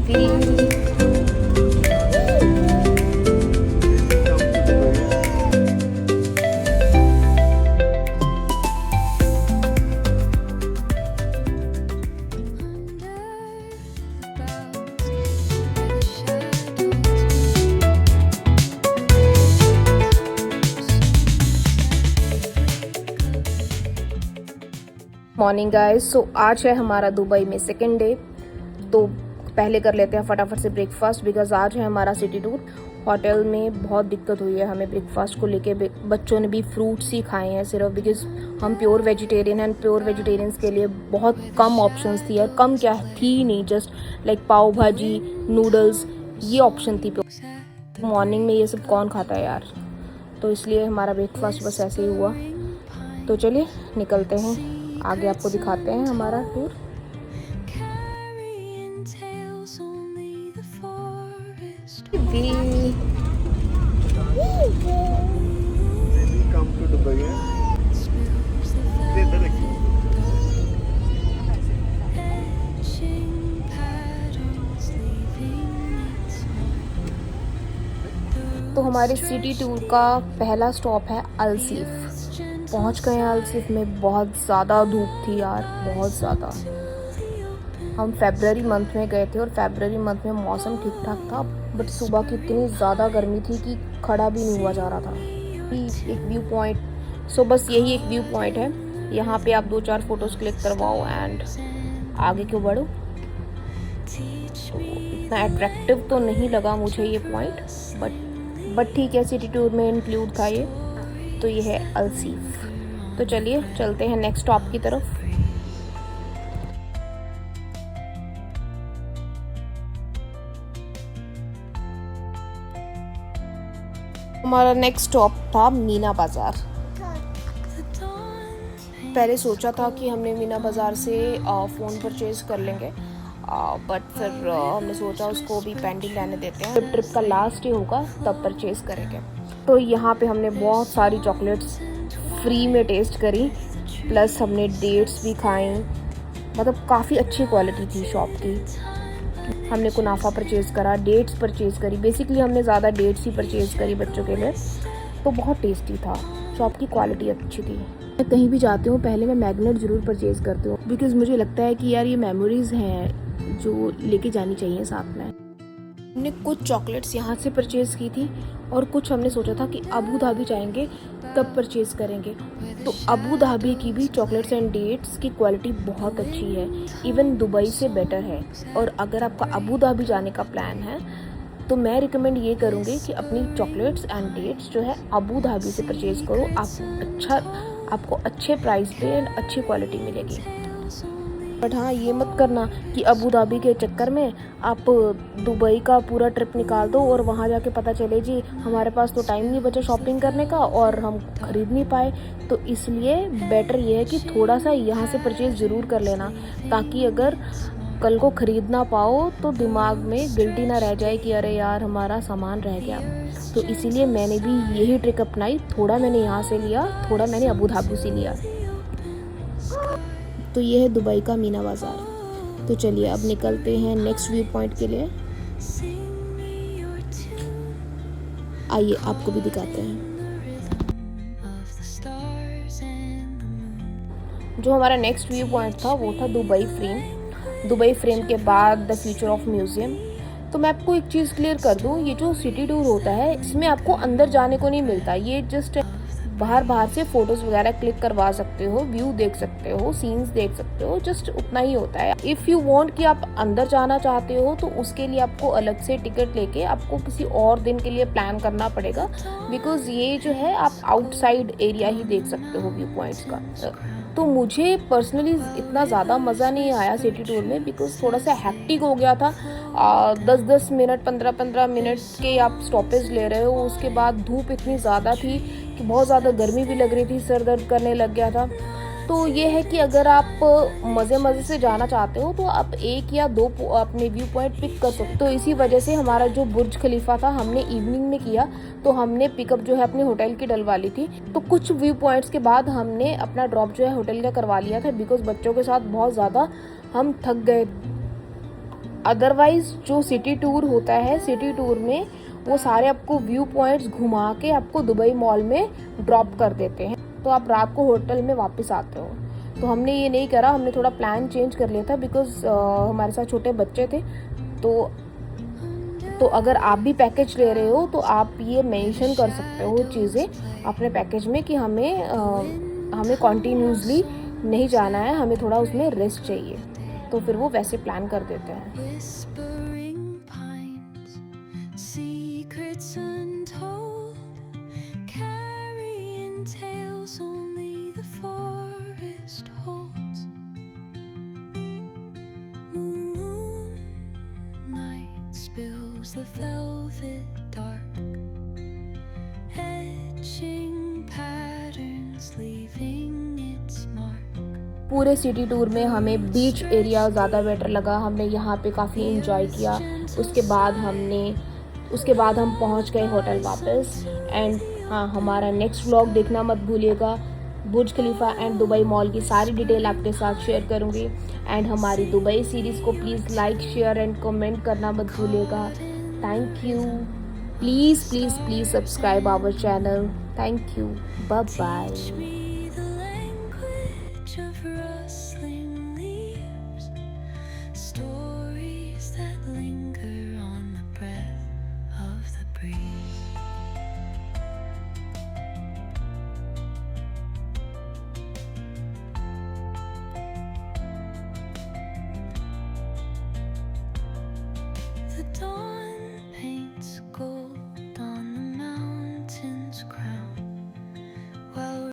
Morning guys, सो आज है हमारा दुबई में सेकेंड डे। तो पहले कर लेते हैं फटाफट से ब्रेकफास्ट, बिकॉज आज है हमारा सिटी टूर। होटल में बहुत दिक्कत हुई है हमें ब्रेकफास्ट को लेके। बच्चों ने भी फ्रूट्स ही खाए हैं सिर्फ, बिकॉज हम प्योर वेजिटेरियन हैं। प्योर वेजिटेरियंस के लिए बहुत कम ऑप्शंस थी, और कम क्या थी नहीं, जस्ट लाइक पाव भाजी, नूडल्स, ये ऑप्शन थी। मॉर्निंग में ये सब कौन खाता है यार, तो इसलिए हमारा ब्रेकफास्ट बस ऐसे ही हुआ। तो चलिए निकलते हैं, आगे आपको दिखाते हैं हमारा टूर। तो हमारे सिटी टूर का पहला स्टॉप है अल-सीफ। पहुंच गए हैं अल-सीफ में। बहुत ज़्यादा धूप थी यार, बहुत ज़्यादा। हम फरवरी मंथ में गए थे और फरवरी मंथ में मौसम ठीक ठाक था, बट सुबह की इतनी ज़्यादा गर्मी थी कि खड़ा भी नहीं हुआ जा रहा था। एक व्यू पॉइंट, सो बस यही एक व्यू पॉइंट है। यहाँ पे आप 2-4 फ़ोटोज़ क्लिक करवाओ एंड आगे क्यों बढ़ो। तो इतना अट्रैक्टिव तो नहीं लगा मुझे ये पॉइंट, बट ठीक है, सिटी टूर में इंक्लूड था ये। तो ये है अल-सीफ। तो चलिए चलते हैं नेक्स्ट स्टॉप की तरफ। हमारा नेक्स्ट स्टॉप था मीना बाज़ार। पहले सोचा था कि हमने मीना बाज़ार से फ़ोन परचेज़ कर लेंगे, बट फिर हमने सोचा उसको भी पेंडिंग रहने देते हैं, ट्रिप का लास्ट डे होगा तब परचेज़ करेंगे। तो यहाँ पे हमने बहुत सारी चॉकलेट्स फ्री में टेस्ट करी, प्लस हमने डेट्स भी खाई। मतलब काफ़ी अच्छी क्वालिटी थी शॉप की। हमने कुनाफा परचेज़ करा, डेट्स परचेज़ करी। बेसिकली हमने ज़्यादा डेट्स ही परचेज़ करी बच्चों के लिए। तो बहुत टेस्टी था, शॉप की क्वालिटी अच्छी थी। मैं कहीं भी जाती हूँ पहले मैं मैग्नेट ज़रूर परचेज़ करती हूँ, बिकॉज़ मुझे लगता है कि यार ये मेमोरीज़ हैं जो लेके जानी चाहिए साथ में। हमने कुछ चॉकलेट्स यहाँ से परचेज़ की थी और कुछ हमने सोचा था कि अबू धाबी जाएंगे तब परचेज़ करेंगे। तो अबू धाबी की भी चॉकलेट्स एंड डेट्स की क्वालिटी बहुत अच्छी है, इवन दुबई से बेटर है। और अगर आपका अबू धाबी जाने का प्लान है तो मैं रिकमेंड ये करूँगी कि अपनी चॉकलेट्स एंड डेट्स जो है अबू धाबी से परचेज़ करो। आपको अच्छे प्राइस पे एंड अच्छी क्वालिटी मिलेगी। बट हाँ, ये मत करना कि अबू धाबी के चक्कर में आप दुबई का पूरा ट्रिप निकाल दो और वहाँ जाके पता चले जी हमारे पास तो टाइम नहीं बचा शॉपिंग करने का और हम ख़रीद नहीं पाए। तो इसलिए बेटर ये है कि थोड़ा सा यहाँ से परचेज़ ज़रूर कर लेना, ताकि अगर कल को ख़रीद ना पाओ तो दिमाग में गिल्टी ना रह जाए कि अरे यार हमारा सामान रह गया। तो इसीलिए मैंने भी यही ट्रिक अपनाई। थोड़ा मैंने यहाँ से लिया, थोड़ा मैंने अबू धाबी से लिया। तो ये है दुबई का मीना बाज़ार। तो चलिए अब निकलते हैं नेक्स्ट व्यू पॉइंट के लिए। आइए आपको भी दिखाते हैं। जो हमारा नेक्स्ट व्यू पॉइंट था वो था दुबई फ्रेम। दुबई फ्रेम के बाद द फ्यूचर ऑफ म्यूज़ियम। तो मैं आपको एक चीज़ क्लियर कर दूं, ये जो सिटी टूर होता है इसमें आपको अंदर जाने को नहीं मिलता। ये जस्ट बाहर से फ़ोटोज़ वगैरह क्लिक करवा सकते हो, व्यू देख सकते हो, सीन्स देख सकते हो, जस्ट उतना ही होता है। इफ़ यू वांट कि आप अंदर जाना चाहते हो तो उसके लिए आपको अलग से टिकट लेके आपको किसी और दिन के लिए प्लान करना पड़ेगा, बिकॉज़ ये जो है आप आउटसाइड एरिया ही देख सकते हो व्यू पॉइंट्स का। तो मुझे पर्सनली इतना ज़्यादा मज़ा नहीं आया सिटी टूर में, बिकॉज़ थोड़ा सा हैक्टिक हो गया था। 10-10 मिनट 15-15 मिनट के आप स्टॉपेज ले रहे हो, उसके बाद धूप इतनी ज़्यादा थी कि बहुत ज़्यादा गर्मी भी लग रही थी, सर दर्द करने लग गया था। तो ये है कि अगर आप मज़े से जाना चाहते हो तो आप 1 या 2 अपने व्यू पॉइंट पिक कर सकते हो। तो इसी वजह से हमारा जो बुर्ज खलीफा था हमने इवनिंग में किया, तो हमने पिकअप जो है अपने होटल की डलवा ली थी। तो कुछ व्यू पॉइंट्स के बाद हमने अपना ड्रॉप जो है होटल का करवा लिया था, बिकॉज बच्चों के साथ बहुत ज़्यादा हम थक गए। अदरवाइज़ जो सिटी टूर होता है, सिटी टूर में वो सारे आपको व्यू पॉइंट्स घुमा के आपको दुबई मॉल में ड्रॉप कर देते हैं, तो आप रात को होटल में वापस आते हो। तो हमने ये नहीं करा, हमने थोड़ा प्लान चेंज कर लिया था बिकॉज हमारे साथ छोटे बच्चे थे। तो अगर आप भी पैकेज ले रहे हो तो आप ये मेंशन कर सकते हो चीज़ें अपने पैकेज में कि हमें कॉन्टीन्यूसली नहीं जाना है, हमें थोड़ा उसमें रेस्ट चाहिए, तो फिर वो वैसे प्लान कर देते हैं। Spills the velvet dark, etching patterns, leaving its mark. पूरे सिटी टूर में हमें बीच एरिया ज़्यादा बेटर लगा, हमने यहाँ पे काफ़ी एंजॉय किया। उसके बाद हम पहुँच गए होटल वापस। एंड हाँ, हमारा नेक्स्ट व्लॉग देखना मत भूलिएगा। Burj Khalifa and Dubai mall की सारी डिटेल आपके साथ शेयर करूँगी। एंड हमारी दुबई सीरीज़ को please like, share and comment करना मत भूलिएगा। Thank you. Please subscribe our channel. Thank you. Bye bye.